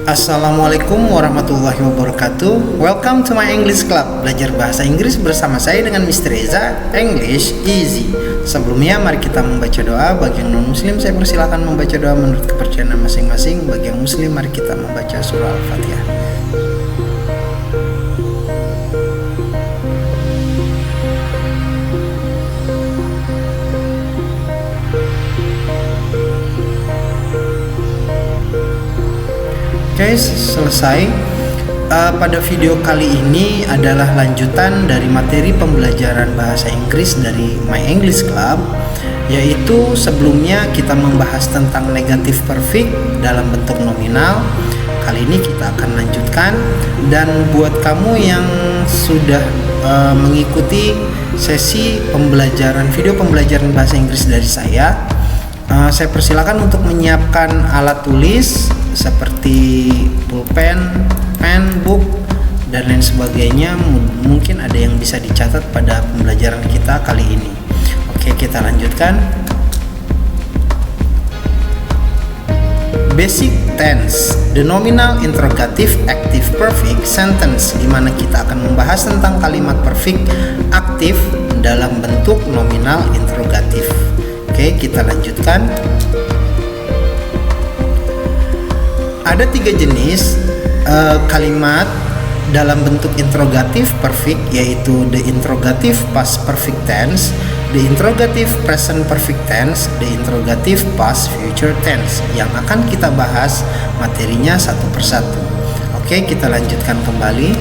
Assalamualaikum warahmatullahi wabarakatuh. Welcome to my English Club. Belajar bahasa Inggris bersama saya dengan Mr. Reza. English easy. Sebelumnya mari kita membaca doa. Bagi yang non muslim saya persilakan membaca doa menurut kepercayaan masing-masing. Bagi yang muslim mari kita membaca surah Al-Fatihah. Oke, selesai. Pada video kali ini adalah lanjutan dari materi pembelajaran bahasa Inggris dari My English Club, yaitu sebelumnya kita membahas tentang negative perfect dalam bentuk nominal. Kali ini kita akan lanjutkan, dan buat kamu yang sudah mengikuti sesi video pembelajaran bahasa Inggris dari saya persilakan untuk menyiapkan alat tulis seperti pulpen, pen, book, dan lain sebagainya. Mungkin ada yang bisa dicatat pada pembelajaran kita kali ini. Oke, kita lanjutkan. Basic tense, the nominal interrogative active perfect sentence, di mana kita akan membahas tentang kalimat perfect aktif dalam bentuk nominal interrogatif. Oke, kita lanjutkan. Ada 3 jenis kalimat dalam bentuk interrogatif perfect, yaitu the interrogative past perfect tense, the interrogative present perfect tense, the interrogative past future tense, yang akan kita bahas materinya satu persatu. Oke, kita lanjutkan kembali.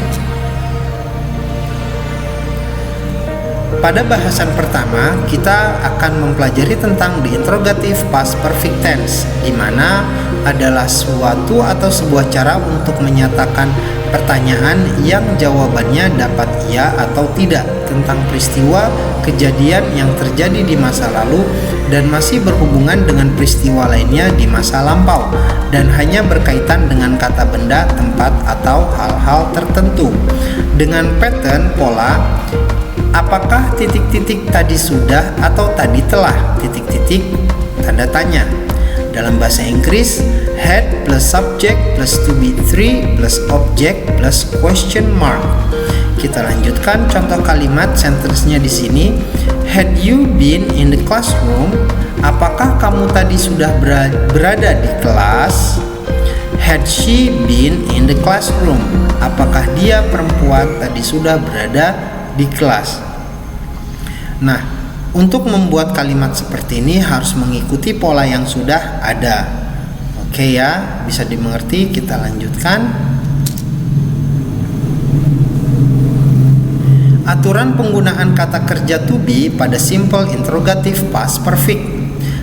Pada bahasan pertama, kita akan mempelajari tentang the interrogative past perfect tense, di mana adalah suatu atau sebuah cara untuk menyatakan pertanyaan yang jawabannya dapat iya atau tidak tentang peristiwa kejadian yang terjadi di masa lalu dan masih berhubungan dengan peristiwa lainnya di masa lampau, dan hanya berkaitan dengan kata benda, tempat, atau hal-hal tertentu. Dengan pattern pola, apakah titik-titik tadi sudah atau tadi telah titik-titik tanda tanya. Dalam bahasa Inggris, had plus subject plus to be 3 plus object plus question mark. Kita lanjutkan contoh kalimat sentence-nya di sini. Had you been in the classroom? Apakah kamu tadi sudah berada di kelas? Had she been in the classroom? Apakah dia perempuan tadi sudah berada di kelas? Nah, untuk membuat kalimat seperti ini harus mengikuti pola yang sudah ada. Oke ya, bisa dimengerti. Kita lanjutkan. Aturan penggunaan kata kerja to be pada simple interrogative past perfect.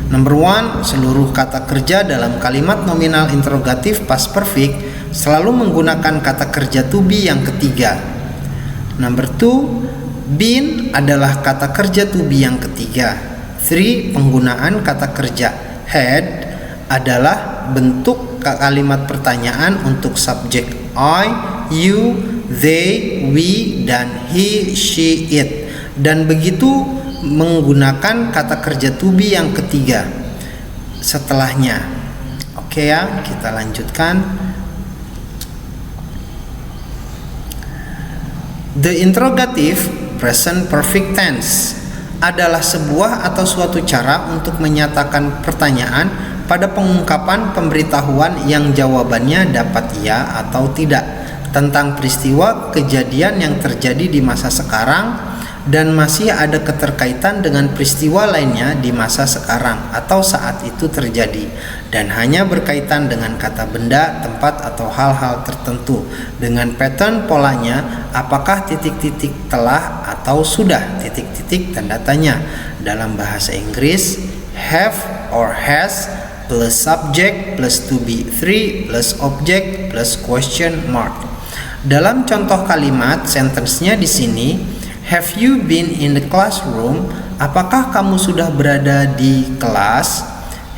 Number 1, seluruh kata kerja dalam kalimat nominal interrogative past perfect selalu menggunakan kata kerja to be yang ketiga. Number 2, been adalah kata kerja to be yang ketiga. 3, penggunaan kata kerja had adalah bentuk kalimat pertanyaan untuk subjek I, you, they, we, dan he, she, it, dan begitu menggunakan kata kerja to be yang ketiga setelahnya. Oke ya, kita lanjutkan. The interrogative present perfect tense adalah sebuah atau suatu cara untuk menyatakan pertanyaan pada pengungkapan pemberitahuan yang jawabannya dapat iya atau tidak tentang peristiwa kejadian yang terjadi di masa sekarang dan masih ada keterkaitan dengan peristiwa lainnya di masa sekarang atau saat itu terjadi, dan hanya berkaitan dengan kata benda, tempat, atau hal-hal tertentu. Dengan pattern polanya, apakah titik-titik telah atau sudah titik-titik tanda tanya. Dalam bahasa Inggris, have or has plus subject plus to be 3 plus object plus question mark. Dalam contoh kalimat sentence-nya di sini, have you been in the classroom? Apakah kamu sudah berada di kelas?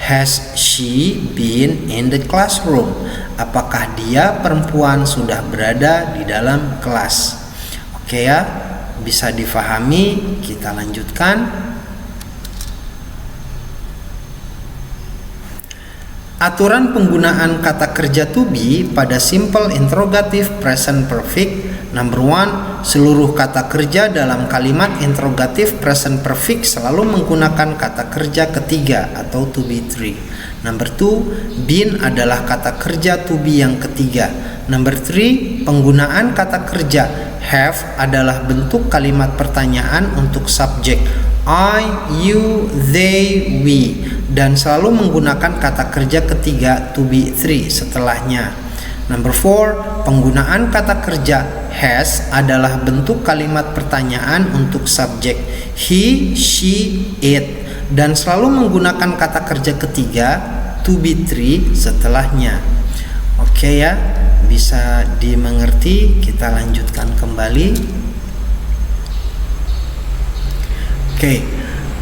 Has she been in the classroom? Apakah dia perempuan sudah berada di dalam kelas? Oke ya, bisa difahami. Kita lanjutkan. Aturan penggunaan kata kerja to be pada simple interrogative present perfect. Number 1, seluruh kata kerja dalam kalimat interrogative present perfect selalu menggunakan kata kerja ketiga atau to be 3. Number 2, been adalah kata kerja to be yang ketiga. Number 3, penggunaan kata kerja have adalah bentuk kalimat pertanyaan untuk subjek I, you, they, we, dan selalu menggunakan kata kerja ketiga to be 3 setelahnya. Number 4, penggunaan kata kerja has adalah bentuk kalimat pertanyaan untuk subjek he, she, it, dan selalu menggunakan kata kerja ketiga to be 3 setelahnya. Oke ya, bisa dimengerti. Kita lanjutkan kembali. Oke,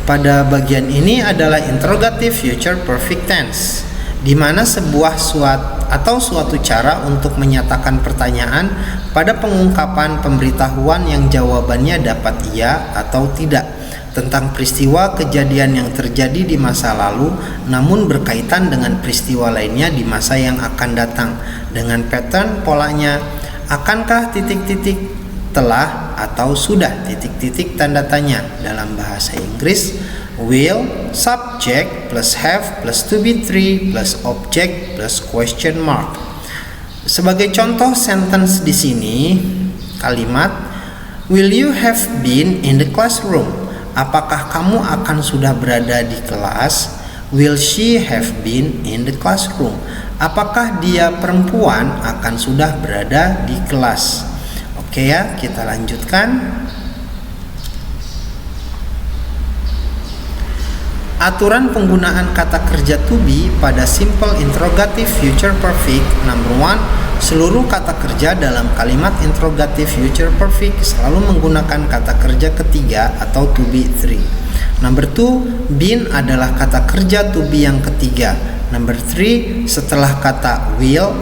pada bagian ini adalah interrogative future perfect tense, di mana sebuah suatu cara untuk menyatakan pertanyaan pada pengungkapan pemberitahuan yang jawabannya dapat iya atau tidak tentang peristiwa kejadian yang terjadi di masa lalu namun berkaitan dengan peristiwa lainnya di masa yang akan datang dengan pattern polanya akankah titik-titik, telah atau sudah titik-titik tanda tanya. Dalam bahasa Inggris, will, subject plus have plus to be 3 plus object plus question mark. Sebagai contoh sentence di sini, kalimat will you have been in the classroom? Apakah kamu akan sudah berada di kelas? Will she have been in the classroom? Apakah dia perempuan akan sudah berada di kelas? Oke ya, kita lanjutkan. Aturan penggunaan kata kerja to be pada simple interrogative future perfect. Number 1, seluruh kata kerja dalam kalimat interrogative future perfect selalu menggunakan kata kerja ketiga atau to be 3. Number 2, been adalah kata kerja to be yang ketiga. Number 3, setelah kata will,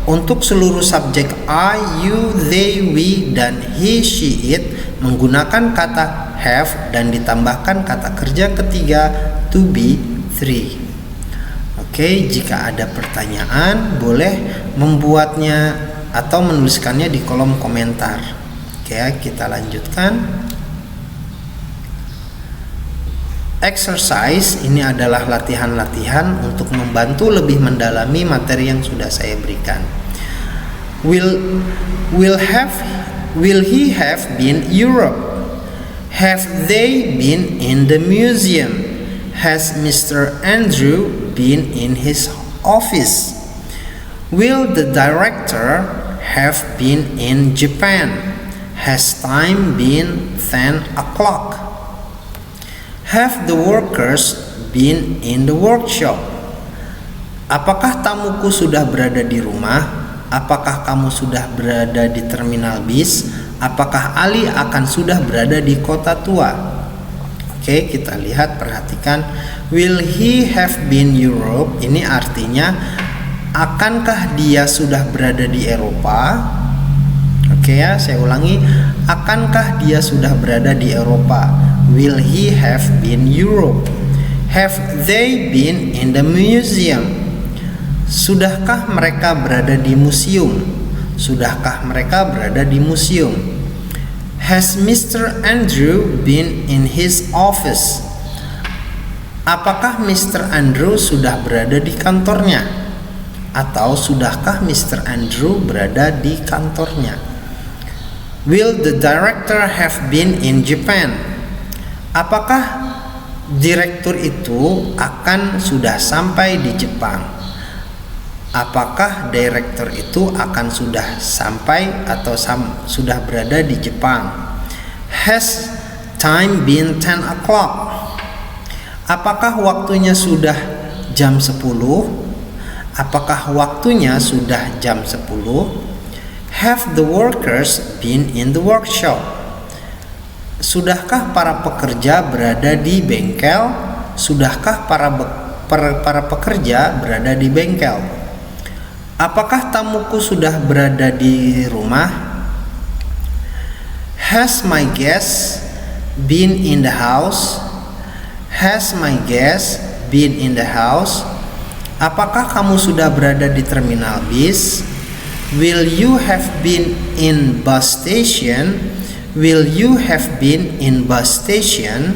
untuk seluruh subjek I, you, they, we, dan he, she, it menggunakan kata have dan ditambahkan kata kerja ketiga to be 3. Oke, jika ada pertanyaan boleh membuatnya atau menuliskannya di kolom komentar. Oke, kita lanjutkan. Exercise ini adalah latihan-latihan untuk membantu lebih mendalami materi yang sudah saya berikan. Will he have been Europe? Have they been in the museum? Has Mr. Andrew been in his office? Will the director have been in Japan? Has time been 10 o'clock? Have the workers been in the workshop? Apakah tamuku sudah berada di rumah? Apakah kamu sudah berada di terminal bis? Apakah Ali akan sudah berada di kota tua? Oke, kita lihat, perhatikan. Will he have been Europe? Ini artinya akankah dia sudah berada di Eropa? Oke ya, saya ulangi. Akankah dia sudah berada di Eropa? Will he have been Europe? Have they been in the museum? Sudahkah mereka berada di museum? Sudahkah mereka berada di museum? Has Mr. Andrew been in his office? Apakah Mr. Andrew sudah berada di kantornya? Atau sudahkah Mr. Andrew berada di kantornya? Will the director have been in Japan? Apakah direktur itu akan sudah sampai di Jepang? Apakah direktur itu akan sudah sampai atau sudah berada di Jepang? Has time been 10 o'clock? Apakah waktunya sudah jam 10? Apakah waktunya sudah jam 10? Have the workers been in the workshop? Sudahkah para pekerja berada di bengkel? Sudahkah para pekerja berada di bengkel? Apakah tamuku sudah berada di rumah? Has my guest been in the house? Has my guest been in the house? Apakah kamu sudah berada di terminal bis? Will you have been in bus station? Will you have been in bus station?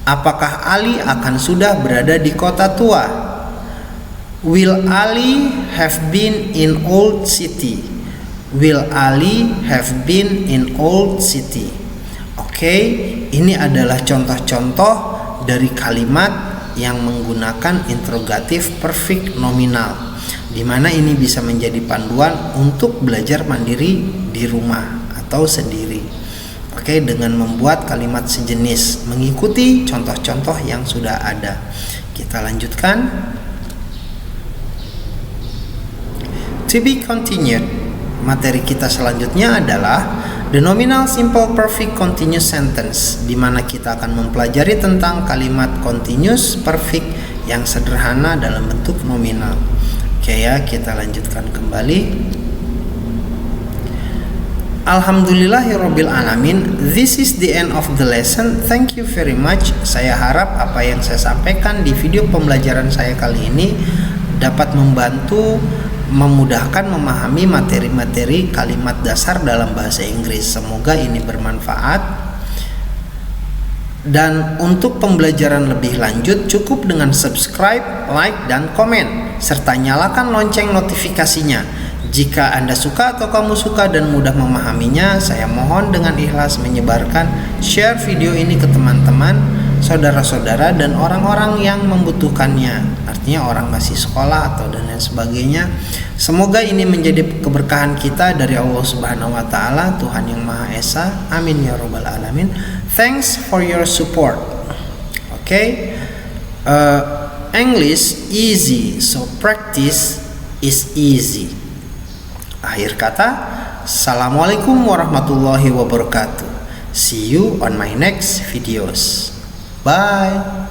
Apakah Ali akan sudah berada di kota tua? Will Ali have been in old city? Will Ali have been in old city? Oke, ini adalah contoh-contoh dari kalimat yang menggunakan interrogatif perfect nominal, di mana ini bisa menjadi panduan untuk belajar mandiri di rumah atau sendiri. Oke, dengan membuat kalimat sejenis mengikuti contoh-contoh yang sudah ada. Kita lanjutkan. To be continued. Materi kita selanjutnya adalah the nominal simple perfect continuous sentence, di mana kita akan mempelajari tentang kalimat continuous perfect yang sederhana dalam bentuk nominal. Oke ya, kita lanjutkan kembali. Alhamdulillahirabbil alamin. This is the end of the lesson. Thank you very much. Saya harap apa yang saya sampaikan di video pembelajaran saya kali ini dapat membantu memudahkan memahami materi-materi kalimat dasar dalam bahasa Inggris. Semoga ini bermanfaat. Dan untuk pembelajaran lebih lanjut cukup dengan subscribe, like, dan komen, serta nyalakan lonceng notifikasinya. Jika Anda suka atau kamu suka dan mudah memahaminya, saya mohon dengan ikhlas menyebarkan share video ini ke teman-teman, saudara-saudara, dan orang-orang yang membutuhkannya, artinya orang masih sekolah atau dan lain sebagainya. Semoga ini menjadi keberkahan kita dari Allah Subhanahu wa Ta'ala, Tuhan yang Maha Esa. Amin ya Rabbal Alamin. Thanks for your support. Okay, English easy, so practice is easy. Akhir kata, Assalamualaikum warahmatullahi wabarakatuh. See you on my next videos. Bye.